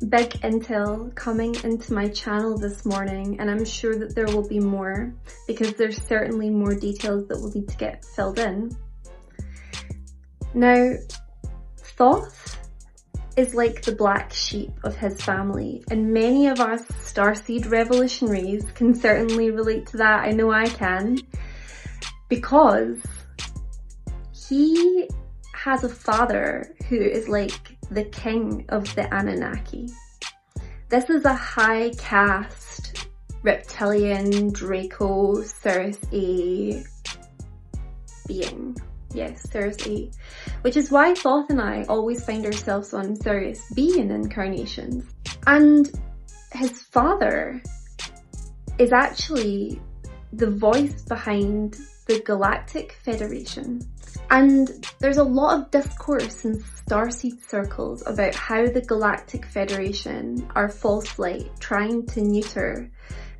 big intel coming into my channel this morning, and I'm sure that there will be more because there's certainly more details that will need to get filled in. Now, Thoth is like the black sheep of his family, and many of us starseed revolutionaries can certainly relate to that. I know I can, because he has a father who is like the king of the Annunaki. This is a high caste reptilian Draco Cirrus A being. Yes, Cirrus A. Which is why Thoth and I always find ourselves on Cirrus B in incarnations. And his father is actually the voice behind the Galactic Federation. And there's a lot of discourse in starseed circles about how the Galactic Federation are false light, trying to neuter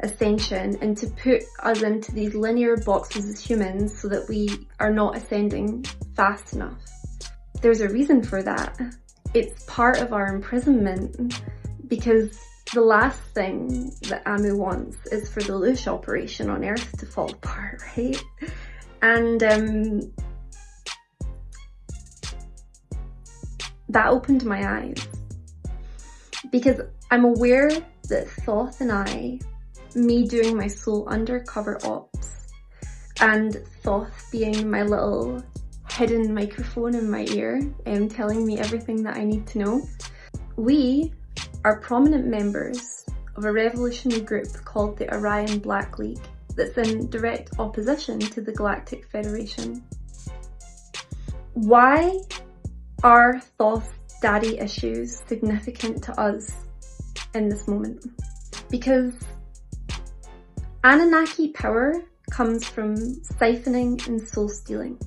ascension and to put us into these linear boxes as humans so that we are not ascending fast enough. There's a reason for that. It's part of our imprisonment, because the last thing that Amu wants is for the Lush operation on Earth to fall apart, right? And that opened my eyes, because I'm aware that Thoth and I, me doing my soul undercover ops, and Thoth being my little hidden microphone in my ear and telling me everything that I need to know, we are prominent members of a revolutionary group called the Orion Black League that's in direct opposition to the Galactic Federation. Why are Thoth's daddy issues significant to us in this moment? Because Anunnaki power comes from siphoning and soul stealing.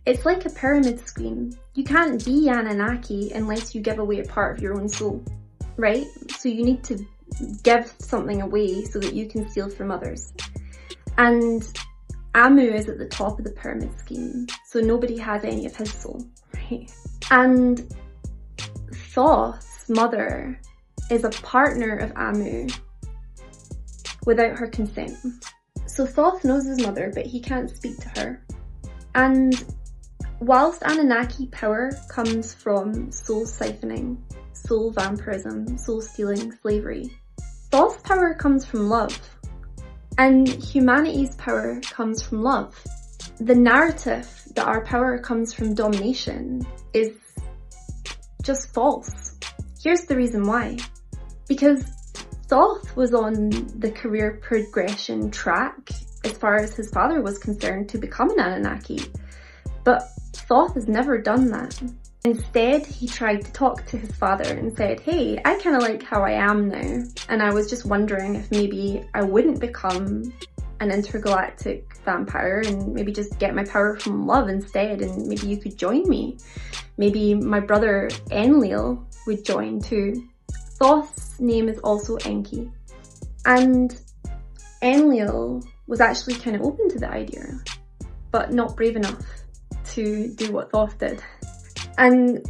It's like a pyramid scheme. You can't be Anunnaki unless you give away a part of your own soul, right? So you need to give something away so that you can steal from others. And Amu is at the top of the pyramid scheme, so nobody has any of his soul, right? And Thoth's mother is a partner of Amu without her consent. So Thoth knows his mother, but he can't speak to her. And whilst Anunnaki power comes from soul siphoning, soul vampirism, soul stealing, slavery, Thoth's power comes from love. And humanity's power comes from love. The narrative that our power comes from domination is just false. Here's the reason why. Because Thoth was on the career progression track as far as his father was concerned to become an Anunnaki. But Thoth has never done that. Instead, he tried to talk to his father and said, hey, I kind of like how I am now, and I was just wondering if maybe I wouldn't become an intergalactic vampire and maybe just get my power from love instead, and maybe you could join me. Maybe my brother ENLIL would join too. Thoth's name is also Enki, and ENLIL was actually kind of open to the idea, but not brave enough to do what Thoth did. And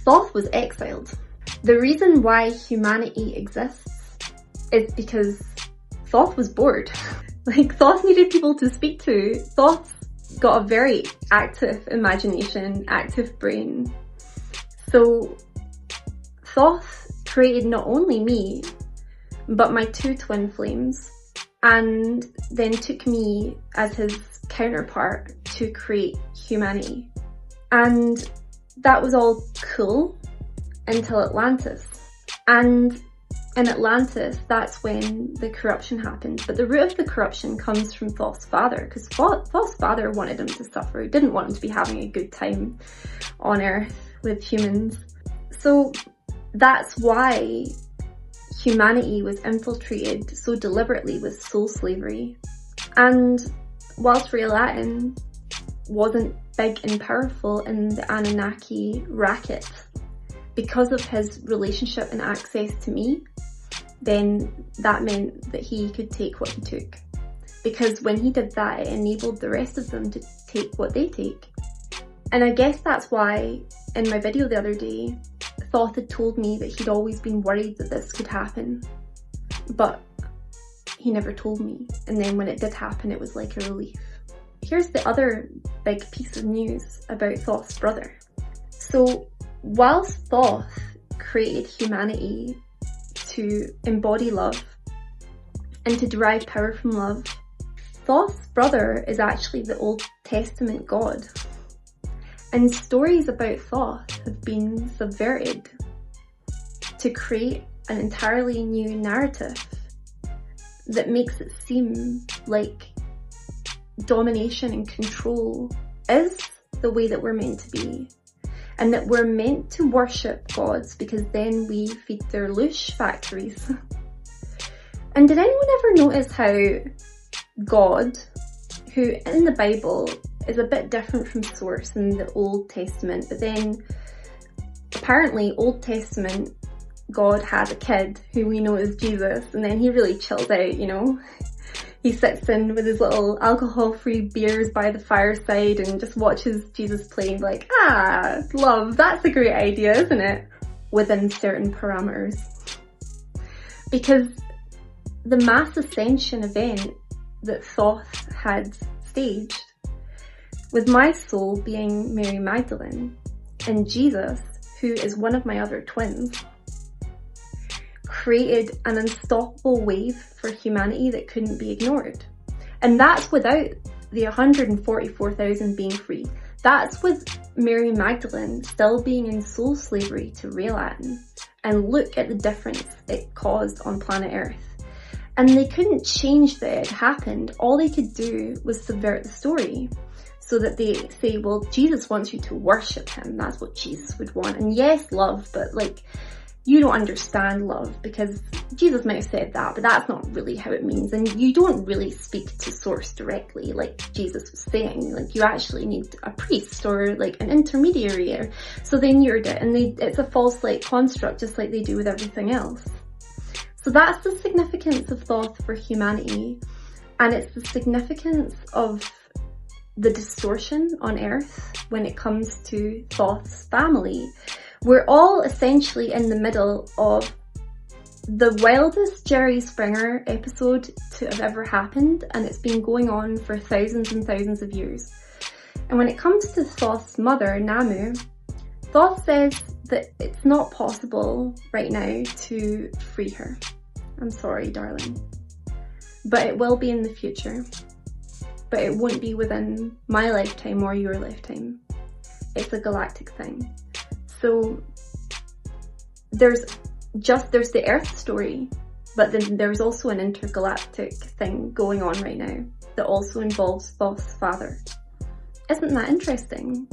Thoth was exiled. The reason why humanity exists is because Thoth was bored. Like, Thoth needed people to speak to. Thoth got a very active imagination, active brain. So Thoth created not only me, but my two twin flames, and then took me as his counterpart to create humanity. And that was all cool until Atlantis. And in Atlantis, that's when the corruption happened. But the root of the corruption comes from Thoth's father, because Thoth's father wanted him to suffer. He didn't want him to be having a good time on Earth with humans. So that's why humanity was infiltrated so deliberately with soul slavery. And whilst Real Latin wasn't big and powerful in the Anunnaki racket, because of his relationship and access to me, then that meant that he could take what he took. Because when he did that, it enabled the rest of them to take what they take. And I guess that's why in my video the other day, Thoth had told me that he'd always been worried that this could happen, but he never told me. And then when it did happen, it was like a relief. Here's the other big piece of news about Thoth's brother. So whilst Thoth created humanity to embody love and to derive power from love, Thoth's brother is actually the Old Testament God. And stories about Thoth have been subverted to create an entirely new narrative that makes it seem like domination and control is the way that we're meant to be, and that we're meant to worship gods because then we feed their loosh factories. And did anyone ever notice how God, who in the Bible is a bit different from source in the Old Testament, but then apparently Old Testament God had a kid who we know as Jesus, and then he really chills out, you know? He sits in with his little alcohol-free beers by the fireside and just watches Jesus play, like, ah, love, that's a great idea, isn't it? Within certain parameters. Because the mass ascension event that Thoth had staged, with my soul being Mary Magdalene, and Jesus, who is one of my other twins, created an unstoppable wave for humanity that couldn't be ignored. And that's without the 144,000 being free. That's with Mary Magdalene still being in soul slavery to real Latin. And look at the difference it caused on planet Earth. And they couldn't change that it happened. All they could do was subvert the story. So that they say, well, Jesus wants you to worship him. That's what Jesus would want. And yes, love, but like, you don't understand love, because Jesus might have said that, but that's not really how it means. And you don't really speak to source directly, like Jesus was saying. Like, you actually need a priest or like an intermediary. Or, so they mirrored it, and it's a false like construct, just like they do with everything else. So that's the significance of Thoth for humanity. And it's the significance of the distortion on Earth when it comes to Thoth's family. We're all essentially in the middle of the wildest Jerry Springer episode to have ever happened, and it's been going on for thousands and thousands of years. And when it comes to Thoth's mother, Namu, Thoth says that it's not possible right now to free her. I'm sorry, darling. But it will be in the future. But it won't be within my lifetime or your lifetime. It's a galactic thing. So there's the Earth story, but then there's also an intergalactic thing going on right now that also involves Thoth's father. Isn't that interesting?